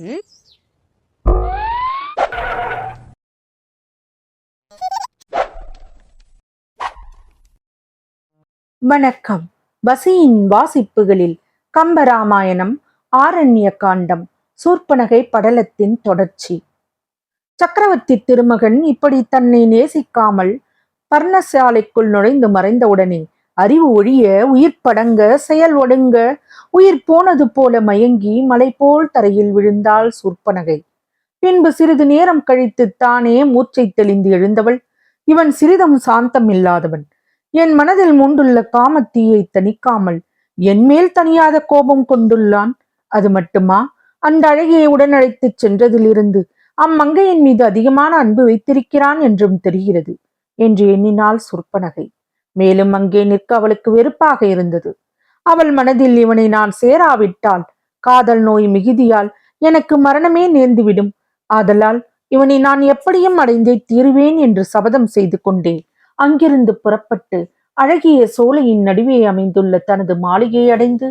ம்? வணக்கம். வசியின் வாசிப்புகளில் கம்பராமாயணம், ஆரண்ய காண்டம், சூர்ப்பனகை படலத்தின் தொடர்ச்சி. சக்கரவர்த்தி திருமகன் இப்படி தன்னை நேசிக்காமல் பர்ணசாலைக்குள் நுழைந்து மறைந்தவுடனே அறிவு ஒழிய உயிர் படங்க, செயல் ஒடுங்க, உயிர் போனது போல மயங்கி மலை போல் தரையில் விழுந்தாள் சூர்ப்பனகை. பின்பு சிறிது நேரம் கழித்து தானே மூச்சை தெளிந்து எழுந்தவள், இவன் சிறிதும் சாந்தம் இல்லாதவன். என் மனதில் மூண்டுள்ள காமத்தீயை தணிக்காமல் என்மேல் தனியாத கோபம் கொண்டுள்ளான். அது மட்டுமா, அந்த அழகியை உடன் அழைத்துச் சென்றதிலிருந்து அம்மங்கையின் மீது அதிகமான அன்பு வைத்திருக்கிறான் என்றும் தெரிகிறது என்று எண்ணினாள் சூர்ப்பனகை. மேலும் அங்கே நிற்க அவளுக்கு வெறுப்பாக இருந்தது. அவள் மனதில் இவனை நான் சேராவிட்டால் காதல் நோய் மிகுதியால் எனக்கு மரணமே நேர்ந்துவிடும். ஆதலால் இவனை நான் எப்படியும் அடைந்தே தீருவேன் என்று சபதம் செய்து கொண்டே அங்கிருந்து புறப்பட்டு அழகிய சோலையின் நடுவே அமைந்துள்ள தனது மாளிகையை அடைந்து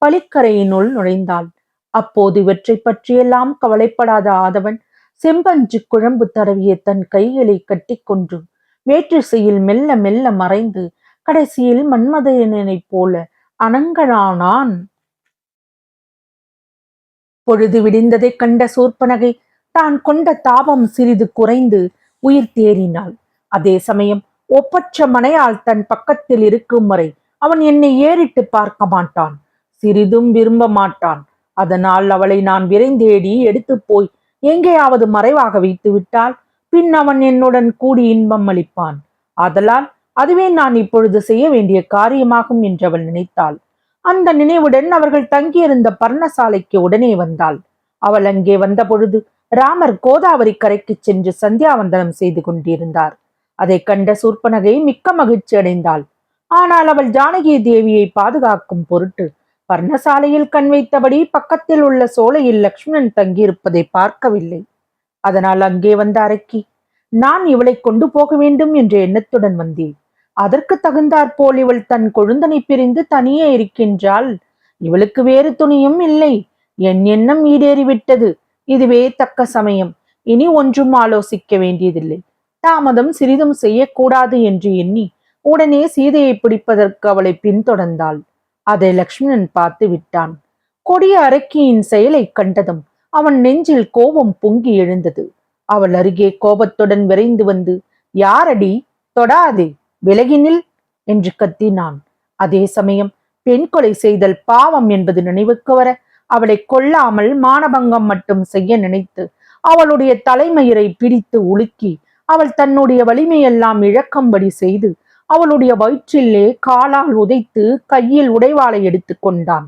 பளிக்கரையினுள் நுழைந்தாள். அப்போது இவற்றை பற்றியெல்லாம் கவலைப்படாத ஆதவன் செம்பஞ்சு குழம்பு தடவிய தன் கைகளை கட்டிக்கொண்டு வேற்றிசையில் மெல்ல மெல்ல மறைந்து கடைசியில் மன்மதனைப் போல அனங்கனானான். பொழுது விடிந்ததைக் கண்ட சூர்ப்பனகை தான் கொண்ட தாபம் சிறிது குறைந்து உயிர் தேறினாள். அதே சமயம் ஒப்பற்ற மனையால் தன் பக்கத்தில் இருக்கும் வரை அவன் என்னை ஏறிட்டு பார்க்க மாட்டான், சிறிதும் விரும்ப மாட்டான். அதனால் அவளை நான் விரைந்தேடி எடுத்து போய் எங்கேயாவது மறைவாக வைத்து விட்டால் பின் அவன் என்னுடன் கூடி இன்பம் அளிப்பான். ஆதலால் அதுவே நான் இப்பொழுது செய்ய வேண்டிய காரியமாகும் என்று அவள் நினைத்தாள். அந்த நினைவுடன் அவர்கள் தங்கியிருந்த பர்ணசாலைக்கு உடனே வந்தாள். அவள் அங்கே வந்த பொழுது ராமர் கோதாவரி கரைக்கு சென்று சந்தியாவந்தனம் செய்து கொண்டிருந்தார். அதை கண்ட சூர்ப்பனகை மிக்க மகிழ்ச்சி அடைந்தாள். ஆனால் அவள் ஜானகி தேவியை பாதுகாக்கும் பொருட்டு பர்ணசாலையில் கண் வைத்தபடி பக்கத்தில் உள்ள சோலையில் லக்ஷ்மணன் தங்கியிருப்பதை பார்க்கவில்லை. அதனால் அங்கே வந்த அரக்கி, நான் இவளை கொண்டு போக வேண்டும் என்ற எண்ணத்துடன் வந்தேன். அதற்கு தகுந்தாற்போல் இவள் தன் கொழுந்தனை பிரிந்து தனியே இருக்கின்றாள். இவளுக்கு வேறு துணியும் இல்லை. என் எண்ணம் ஈடேறிவிட்டது. இதுவே தக்க சமயம். இனி ஒன்றும் ஆலோசிக்க வேண்டியதில்லை. தாமதம் சிறிதும் செய்யக்கூடாது என்று எண்ணி உடனே சீதையை பிடிப்பதற்கு அவளை பின்தொடர்ந்தாள். அதை லக்ஷ்மணன் பார்த்து விட்டான். கொடிய அரக்கியின் செயலை கண்டதும் அவன் நெஞ்சில் கோபம் பொங்கி எழுந்தது. அவள் அருகே கோபத்துடன் விரைந்து வந்து, யாரடி, தொடாதே, விலகினில் என்று கத்தினான். அதே சமயம் பெண் கொலை செய்தல் பாவம் என்பது நினைவுக்கு வர அவளை கொல்லாமல் மானபங்கம் மட்டும் செய்ய நினைத்து அவளுடைய தலைமயிரை பிடித்து உலுக்கி அவள் தன்னுடைய வலிமையெல்லாம் இழக்கும்படி செய்து அவளுடைய வயிற்றிலே காலால் உதைத்து கையில் உடைவாளை எடுத்து கொண்டான்.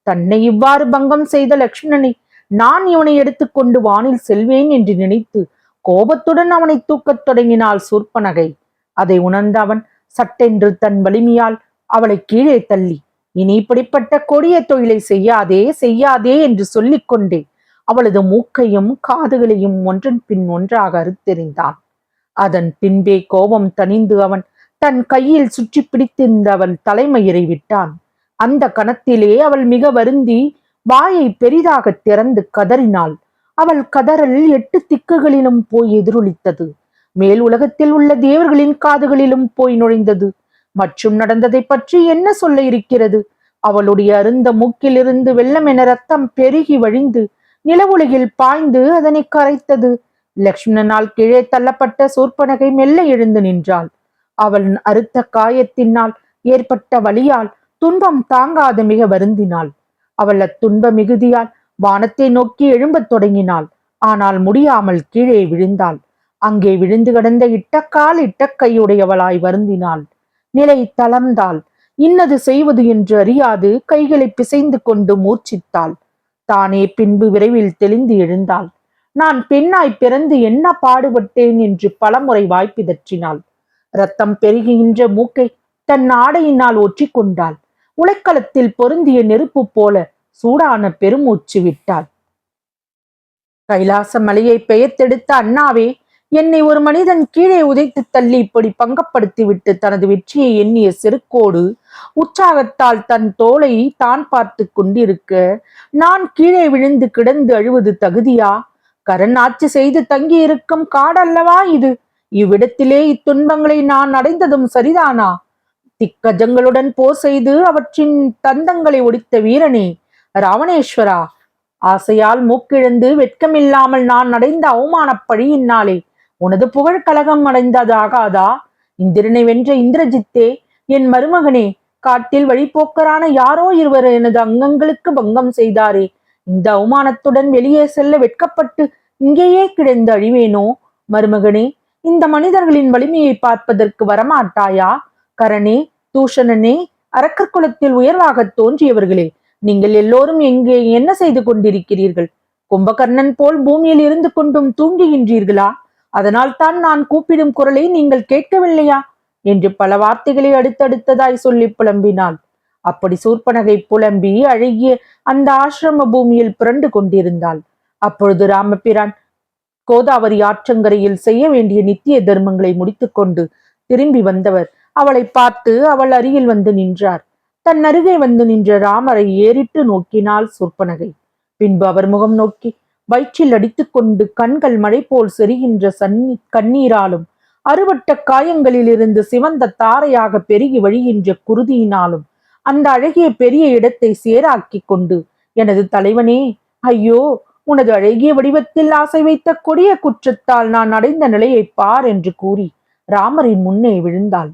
தன்னை இவ்வாறு பங்கம் செய்த லக்ஷ்மணனை நான் இவனை எடுத்துக்கொண்டு வானில் செல்வேன் என்று நினைத்து கோபத்துடன் அவனை தூக்கத் தொடங்கினாள் சூர்ப்பனகை. அதை உணர்ந்த அவன் சட்டென்று தன் வலிமையால் அவளை கீழே தள்ளி, இனி இப்படிப்பட்ட கொடிய தொழிலை செய்யாதே செய்யாதே என்று சொல்லிக் கொண்டே அவளது மூக்கையும் காதுகளையும் ஒன்றன் பின் ஒன்றாக அறுத்தெறிந்தான். அதன் பின்பே கோபம் தணிந்து அவன் தன் கையில் சுற்றி பிடித்திருந்த அவள் தலைமயிரை விட்டான். அந்த கணத்திலே அவள் மிக வருந்தி வாயை பெரிதாக திறந்து கதறினாள். அவள் கதறல் 8 திக்குகளிலும் போய் எதிரொலித்தது. மேல் உலகத்தில் உள்ள தேவர்களின் காதுகளிலும் போய் நுழைந்தது. மற்றும் நடந்ததை பற்றி என்ன சொல்ல இருக்கிறது? அவளுடைய அருந்த மூக்கிலிருந்து வெள்ளம் என ரத்தம் பெருகி வழிந்து நிலவுலகில் பாய்ந்து அதனை கரைத்தது. லக்ஷ்மணனால் கீழே தள்ளப்பட்ட சூர்ப்பனகை மெல்ல எழுந்து நின்றாள். அவள் அறுத்த காயத்தினால் ஏற்பட்ட வலியால் துன்பம் தாங்காது மிக வருந்தினாள். அவள் அத்துன்ப மிகுதியால் வானத்தை நோக்கி எழும்பத் தொடங்கினாள். ஆனால் முடியாமல் கீழே விழுந்தாள். அங்கே விழுந்து கிடந்த இட்டக்கால் இட்டக்கையுடையவளாய் வருந்தினாள். நிலை தளர்ந்தாள். இன்னது செய்வது என்று அறியாது கைகளை பிசைந்து கொண்டு மூர்ச்சித்தாள். தானே பின்பு விரைவில் தெளிந்து எழுந்தாள். நான் பெண்ணாய் பிறந்து என்ன பாடுபட்டேன் என்று பலமுறை வாய்ப்பிதற்றினாள். ரத்தம் பெருகுகின்ற மூக்கை தன் ஆடையினால் ஒற்றிக்கொண்டாள். உலைக்களத்தில் பொருந்திய நெருப்பு போல சூடான பெருமூச்சு விட்டாள். கைலாச மலையை பெயர்த்தெடுத்த அண்ணாவே, என்னை ஒரு மனிதன் கீழே உதைத்து தள்ளி இப்படி பங்கப்படுத்திவிட்டு தனது வெற்றியை எண்ணிய செருக்கோடு உற்சாகத்தால் தன் தோளை தான் பார்த்து கொண்டிருக்க நான் கீழே விழுந்து கிடந்து அழுவது தகுதியா? கரண் ஆட்சி செய்து தங்கி இருக்கும் காடல்லவா இது? இவ்விடத்திலே இத்துன்பங்களை நான் அடைந்ததும் சரிதானா? திக்கஜங்களுடன் போர் செய்து அவற்றின் தந்தங்களை ஒடித்த வீரனே, ராவணேஸ்வரா, ஆசையால் மூக்கிழந்து வெட்கமில்லாமல் நான் அடைந்த அவமானப் பழியினாலே உனது புகழ் கலகம் அடைந்ததாகாதா? இந்திரனை வென்ற இந்திரஜித்தே, என் மருமகனே, காட்டில் வழிபோக்கரான யாரோ இருவர் எனது அங்கங்களுக்கு பங்கம் செய்தாரே, இந்த அவமானத்துடன் வெளியே செல்ல வெட்கப்பட்டு இங்கேயே கிடந்து அழிவேனோ? மருமகனே, இந்த மனிதர்களின் வலிமையை பார்ப்பதற்கு வரமாட்டாயா? கரணே, தூஷணனே, அரக்கர் குலத்தில் உயர்வாக தோன்றியவர்களே, நீங்கள் எல்லோரும் எங்கே என்ன செய்து கொண்டிருக்கிறீர்கள்? கும்பகர்ணன் போல் பூமியில் இருந்து கொண்டும் தூங்குகின்றீர்களா? அதனால் தான் நான் கூப்பிடும் குரலை நீங்கள் கேட்கவில்லையா என்று பல வார்த்தைகளை அடுத்தடுத்ததாய் சொல்லி புலம்பினாள். அப்படி சூர்பனகை புலம்பி அழகிய அந்த ஆசிரம பூமியில் புரண்டு கொண்டிருந்தாள். அப்பொழுது ராமபிரான் கோதாவரி ஆற்றங்கரையில் செய்ய வேண்டிய நித்திய தர்மங்களை முடித்துக்கொண்டு திரும்பி வந்தவர் அவளை பார்த்து அவள் அருகில் வந்து நின்றார். தன் அருகே வந்து நின்ற ராமரை ஏறிட்டு நோக்கினாள் சூர்பனகை. பின்பு அவர் முகம் நோக்கி வயிற்றில் அடித்துக்கொண்டு கண்கள் மழை போல் செரிகின்ற கண்ணீராலும் அறுபட்ட காயங்களிலிருந்து சிவந்த தாரையாக பெருகி வழிகின்ற குருதியினாலும் அந்த அழகிய பெரிய இடத்தை சேராக்கி கொண்டு, எனது தலைவனே, ஐயோ, உனது அழகிய வடிவத்தில் ஆசை வைத்த கொடிய குற்றத்தால் நான் அடைந்த நிலையை பார் என்று கூறி ராமரின் முன்னே விழுந்தாள்.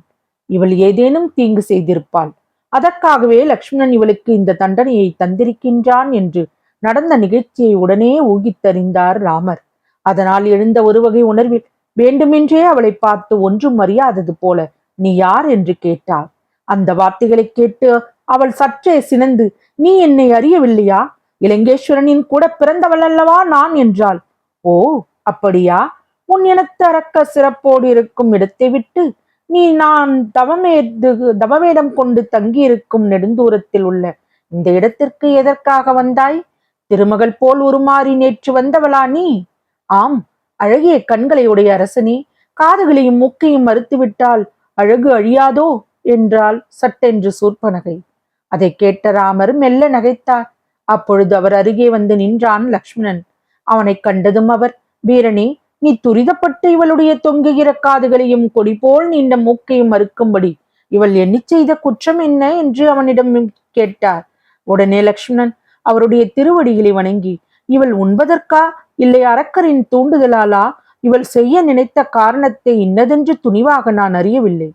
இவள் ஏதேனும் தீங்கு செய்திருப்பாள். அதற்காகவே லக்ஷ்மணன் இவளுக்கு இந்த தண்டனையை தந்திருக்கின்றான் என்று நடந்த நிகழ்ச்சியை உடனே ஊகித்தறிந்தார் ராமர். அதனால் எழுந்த ஒரு வகை உணர்வில் வேண்டுமென்றே அவளை பார்த்து ஒன்றும் அறியாதது போல, நீ யார் என்று கேட்டாள். அந்த வார்த்தைகளை கேட்டு அவள் சற்றே சினந்து, நீ என்னை அறியவில்லையா? இலங்கேஸ்வரனின் கூட பிறந்தவள் அல்லவா நான் என்றாள். ஓ, அப்படியா? உன் இனத்து அரக்க சிறப்போடு இருக்கும் இடத்தை விட்டு நீ நான் தவவேடம் கொண்டு தங்கியிருக்கும் நெடுந்தூரத்தில் உள்ள இந்த இடத்திற்கு எதற்காக வந்தாய்? திருமகள் போல் உருமாறி நேற்று வந்தவளா நீ? ஆம், அழகிய கண்களை உடைய அரசனே, காதுகளையும் மூக்கையும் மறுத்துவிட்டால் அழகு அழியாதோ என்றாள் சட்டென்று சூர்பனகை. அதை கேட்ட ராமர் மெல்ல நகைத்தார். அப்பொழுது அவர் அருகே வந்து நின்றான் லக்ஷ்மணன். அவனை கண்டதும் அவர், வீரனே, நீ துரிதப்பட்டு இவளுடைய தொங்குகிற காதுகளையும் கொடி போல் நீண்ட மூக்கையும் மறுக்கும்படி இவள் எண்ணி செய்த குற்றம் என்ன என்று அவனிடம் கேட்டார். உடனே லக்ஷ்மணன் அவருடைய திருவடிகளை வணங்கி, இவள் உண்பதற்கா இல்லை அரக்கரின் தூண்டுதலாலா இவள் செய்ய நினைத்த காரணத்தை இன்னதென்று துணிவாக நான் அறியவில்லை.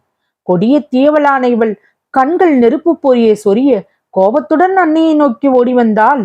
கொடிய தீயவளான இவள் கண்கள் நெருப்பு பொறியை சொரிய கோபத்துடன் அன்னையை நோக்கி ஓடி வந்தாள்.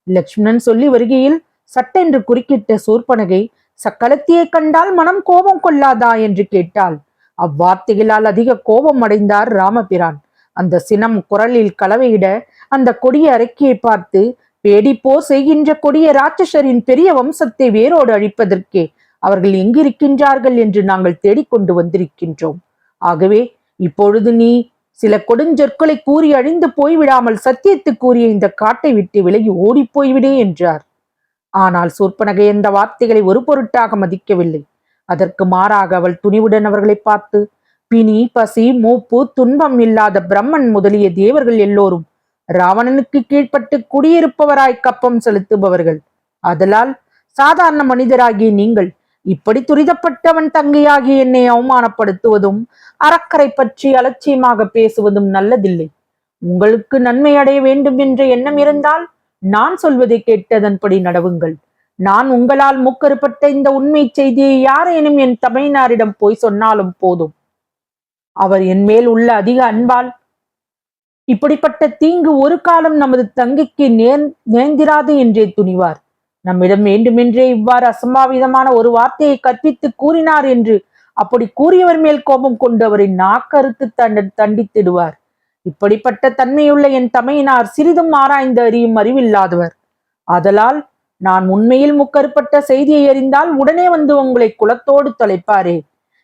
லக்ஷ்மணன் சொல்லி வருகையில் சட்டென்று குறுக்கிட்ட சூர்பனகை, சக்களத்தியை கண்டால் மனம் கோபம் கொள்ளாதா என்று கேட்டாள். அவ்வார்த்தைகளால் அதிக கோபம் அடைந்தார் ராமபிரான். அந்த சினம் குரலில் கலவையிட அந்த கொடிய அரக்கியை பார்த்து, பேடிப்போ செய்கின்ற கொடிய ராட்சசரின் பெரிய வம்சத்தை வேரோடு அழிப்பதற்கே அவர்கள் எங்கிருக்கின்றார்கள் என்று நாங்கள் தேடிக்கொண்டு வந்திருக்கின்றோம். ஆகவே இப்பொழுது நீ சில கொடுஞ்சொற்களை கூறி அழிந்து போய்விடாமல் சத்தியத்து கூறிய இந்த காட்டை விட்டு விலகி ஓடி போய்விடே என்றார். ஆனால் சூர்பனகை அந்த வார்த்தைகளை ஒரு பொருட்டாக மதிக்கவில்லை. அதற்கு மாறாக அவள் துணிவுடன் அவர்களை பார்த்து, பிணி, பசி, மூப்பு, துன்பம் இல்லாத பிரம்மன் முதலிய தேவர்கள் எல்லோரும் ராவணனுக்கு கீழ்ப்பட்டு குடியிருப்பவராய் கப்பம் செலுத்துபவர்கள். அதலால் சாதாரண மனிதராகிய நீங்கள் இப்படி துரிதப்பட்டவன் தங்கையாகிய என்னை அவமானப்படுத்துவதும் அரக்கரை பற்றி அலட்சியமாக பேசுவதும் நல்லதில்லை. உங்களுக்கு நன்மை அடைய வேண்டும் என்ற எண்ணம் இருந்தால் நான் சொல்வதை கேட்டதன்படி நடவுங்கள். நான் உங்களால் முக்கறுப்பட்ட இந்த உண்மை செய்தியை யாரேனும் என் தமையனாரிடம் போய் சொன்னாலும் போதும். அவர் என் மேல் உள்ள அதிக அன்பால் இப்படிப்பட்ட தீங்கு ஒரு காலம் நமது தங்கைக்கு நேர்ந்திராது என்றே துணிவார். நம்மிடம் வேண்டுமென்றே இவ்வாறு அசம்பாவிதமான ஒரு வார்த்தையை கற்பித்து கூறினார் என்று அப்படி கூறியவர் மேல் கோபம் கொண்டு அவரை நாக்கறுத்து தண்டித்திடுவார். இப்படிப்பட்ட தன்மையுள்ள என் தமையனார் சிறிதும் ஆராய்ந்து அறியும் அறிவில்லாதவர். ஆதலால் நான் உண்மையில் முக்கறுப்பட்ட செய்தியை அறிந்தால் உடனே வந்து உங்களை குலத்தோடு தொலைப்பாரே.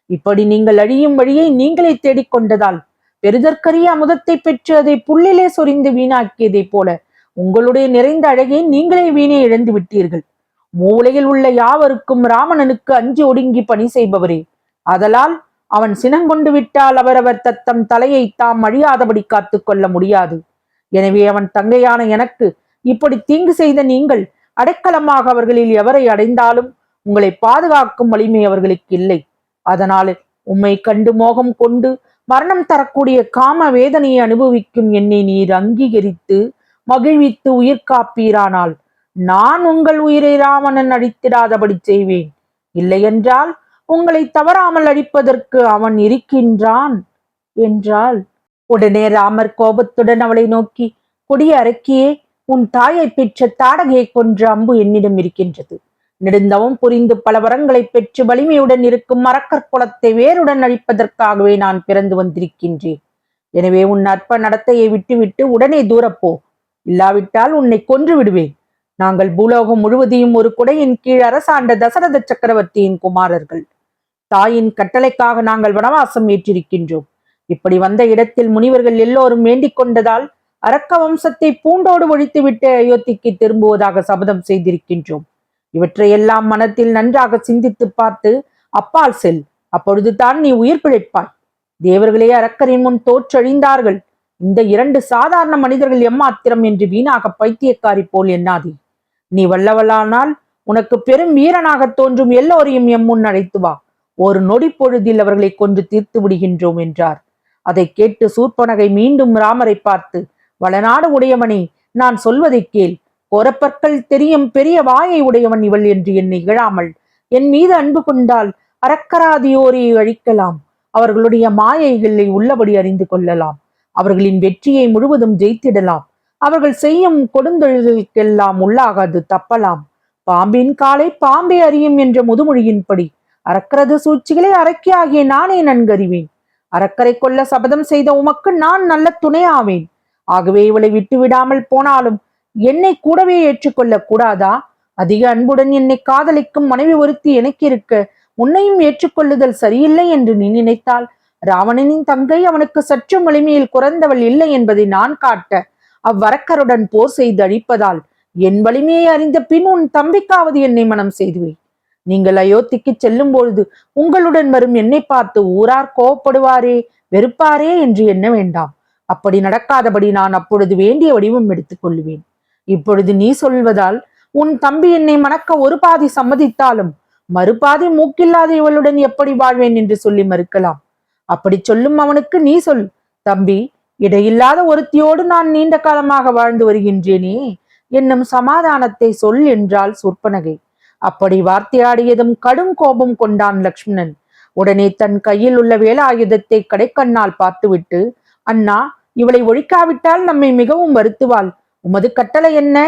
இப்படி நீங்கள் அழியும் வழியை நீங்களே தேடிக்கொண்டதால் பெருதற்கரிய அமுதத்தை பெற்று அதை புல்லிலே சொரிந்து வீணாக்கியதை போல உங்களுடைய நிறைந்த அழகை நீங்களே வீணே இழந்து விட்டீர்கள். மூலையில் உள்ள யாவருக்கும் ராவணனுக்கு அஞ்சி ஒடுங்கி பணி செய்பவரே. அதலால் அவன் சினங்கொண்டு விட்டால் அவரவர் தத்தம் தலையை தாம் அழியாதபடி காத்து கொள்ள முடியாது. எனவே அவன் தங்கையான எனக்கு இப்படி தீங்கு செய்த நீங்கள் அடைக்கலமாக அவர்களில் எவரை அடைந்தாலும் உங்களை பாதுகாக்கும் வலிமை அவர்களுக்கு இல்லை. அதனால் உம்மை கண்டு மோகம் கொண்டு மரணம் தரக்கூடிய காம வேதனையை அனுபவிக்கும் என்னை நீர் அங்கீகரித்து மகிழ்வித்து உயிர் காப்பீரானால் நான் உங்கள் உயிரை ராவணன் அழித்திடாதபடி செய்வேன். இல்லையென்றால் உங்களை தவறாமல் அழிப்பதற்கு அவன் இருக்கின்றான் என்றாள். உடனே ராமர் கோபத்துடன் அவளை நோக்கி, கொடிய அரக்கியே, உன் தாயை பெற்ற தாடகையை கொன்ற அம்பு என்னிடம் இருக்கின்றது. நெடுந்தவம் புரிந்து பல வரங்களை பெற்று வலிமையுடன் இருக்கும் அரக்கர் குலத்தை வேருடன் அழிப்பதற்காகவே நான் பிறந்து வந்திருக்கின்றேன். எனவே உன் அற்ப நடத்தையை விட்டுவிட்டு உடனே தூரப்போ. இல்லாவிட்டால் உன்னை கொன்று விடுவேன். நாங்கள் பூலோகம் முழுவதையும் ஒரு குடையின் கீழ் அரசாண்ட தசரத சக்கரவர்த்தியின் குமாரர்கள். தாயின் கட்டளைக்காக நாங்கள் வனவாசம் ஏற்றிருக்கின்றோம். இப்படி வந்த இடத்தில் முனிவர்கள் எல்லோரும் வேண்டிக் கொண்டதால் அரக்க வம்சத்தை பூண்டோடு ஒழித்துவிட்டு அயோத்திக்கு திரும்புவதாக சபதம் செய்திருக்கின்றோம். இவற்றையெல்லாம் மனத்தில் நன்றாக சிந்தித்து பார்த்து அப்பால் செல். அப்பொழுது தான் நீ உயிர் பிழைப்பாய். தேவர்களே அரக்கரின் முன் தோற்றழிந்தார்கள். இந்த 2 சாதாரண மனிதர்கள் எம்மாத்திரம் என்று வீணாக பைத்தியக்காரி போல் எண்ணாதே. நீ வல்லவளானால் உனக்கு பெரும் வீரனாக தோன்றும் எல்லோரையும் எம் முன் அழைத்து வா. ஒரு நொடி பொழுதில் அவர்களை கொன்று தீர்த்து விடுகின்றோம் என்றார். அதை கேட்டு சூர்பனகை மீண்டும் ராமரை பார்த்து, வளநாடு உடையவனே, நான் சொல்வதை கேள். கோரப்பற்கள் தெரியும் பெரிய வாயை உடையவன் இவள் என்று என்னை இகழாமல் என் மீது அன்பு கொண்டால் அரக்கராதியோரை அழிக்கலாம். அவர்களுடைய மாயைகளை உள்ளபடி அறிந்து கொள்ளலாம். அவர்களின் வெற்றியை முழுவதும் ஜெயித்திடலாம். அவர்கள் செய்யும் கொடுந்தொழில்களுக்கெல்லாம் உள்ளாகாது தப்பலாம். பாம்பின் காலை பாம்பே அறியும் என்ற முதுமொழியின்படி அரக்கரது சூழ்ச்சிகளை அரக்கியாகிய நானே நன்கறிவேன். அரக்கரை கொல்ல சபதம் செய்த உமக்கு நான் நல்ல துணையாவேன். ஆகவே இவளை விட்டு விடாமல் போனாலும் என்னை கூடவே ஏற்றுக்கொள்ள கூடாதா? அதிக அன்புடன் என்னை காதலிக்கும் மனைவி ஒருத்தி எனக்கு இருக்க உன்னையும் ஏற்றுக்கொள்ளுதல் சரியில்லை என்று நீ நினைத்தால் ராவணனின் தங்கை அவனுக்கு சற்று வலிமையில் குறைந்தவள் இல்லை என்பதை நான் காட்ட அவ்வரக்கருடன் போர் செய்து அழிப்பதால் என் வலிமையை அறிந்த பின் உன் தம்பிக்காவது என்னை மனம் செய்துவே. நீங்கள் அயோத்திக்கு செல்லும் பொழுது உங்களுடன் வரும் என்னை பார்த்து ஊரார் கோவப்படுவாரே வெறுப்பாரே என்று எண்ண வேண்டாம். அப்படி நடக்காதபடி நான் அப்பொழுது வேண்டிய வடிவம் எடுத்துக் கொள்ளுவேன். இப்பொழுது நீ சொல்வதால் உன் தம்பி என்னை மணக்க ஒரு பாதி சம்மதித்தாலும் மறுபாதி மூக்கில்லாத இவளுடன் எப்படி வாழ்வேன் என்று சொல்லி மறுக்கலாம். அப்படி சொல்லும் அவனுக்கு நீ சொல், தம்பி, இடையில்லாத ஒருத்தியோடு நான் நீண்ட காலமாக வாழ்ந்து வருகின்றேனே என்னும் சமாதானத்தை சொல் என்றாள் சூர்பனகை. அப்படி வார்த்தையாடியதும் கடும் கோபம் கொண்டான் லக்ஷ்மணன். உடனே தன் கையில் உள்ள வேலாயுதத்தை கடைக்கண்ணால் பார்த்துவிட்டு, அண்ணா, இவளை ஒழிக்காவிட்டால் நம்மை மிகவும் வருத்துவாள். உமது கட்டளை என்ன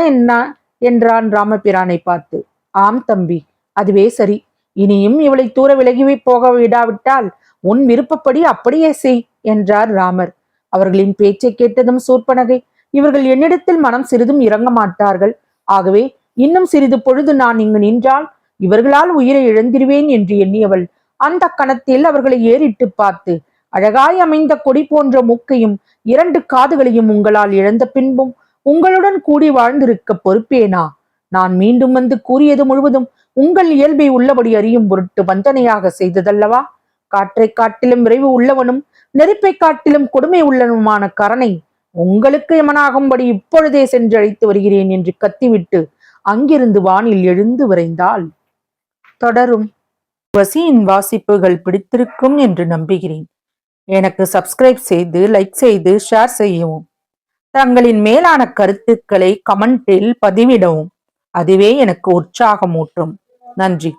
என்றான் ராமபிரானை பார்த்து. ஆம் தம்பி, அதுவே சரி. இனியும் இவளை தூர விலகி போக விடாவிட்டால் உன் விருப்பப்படி அப்படியே செய் என்றார் ராமர். அவர்களின் பேச்சை கேட்டதும் சூர்பனகை, இவர்கள் என்னிடத்தில் மனம் சிறிதும் இறங்க மாட்டார்கள். ஆகவே இன்னும் சிறிது பொழுது நான் இங்கு நின்றால் இவர்களால் உயிரை இழந்திருவேன் என்று எண்ணியவள் அந்த கணத்தில் அவர்களை ஏறிட்டு பார்த்து, அழகாய் அமைந்த கொடி போன்ற மூக்கையும் 2 காதுகளையும் உங்களால் இழந்த பின்பும் உங்களுடன் கூடி வாழ்ந்திருக்க பொறுப்பேனா? நான் மீண்டும் வந்து கூறியது முழுவதும் உங்கள் இயல்பை உள்ளபடி அறியும் பொருட்டு வந்தனையாக செய்ததல்லவா? காற்றை காட்டிலும் விரைவு உள்ளவனும் நெருப்பை காட்டிலும் கொடுமை உள்ளவனுமான கரனை உங்களுக்கு யமனாகும்படி இப்பொழுதே சென்று அழைத்து வருகிறேன் என்று கத்திவிட்டு அங்கிருந்து வானில் எழுந்து விரைந்தாள். தொடரும். வசியின் வாசிப்புகள் பிடித்திருக்கும் என்று நம்புகிறேன். எனக்கு சப்ஸ்கிரைப் செய்து, லைக் செய்து, ஷேர் செய்யவும். தங்களின் மேலான கருத்துக்களை கமெண்டில் பதிவிடவும். அதுவே எனக்கு உற்சாகமூட்டும். நன்றி.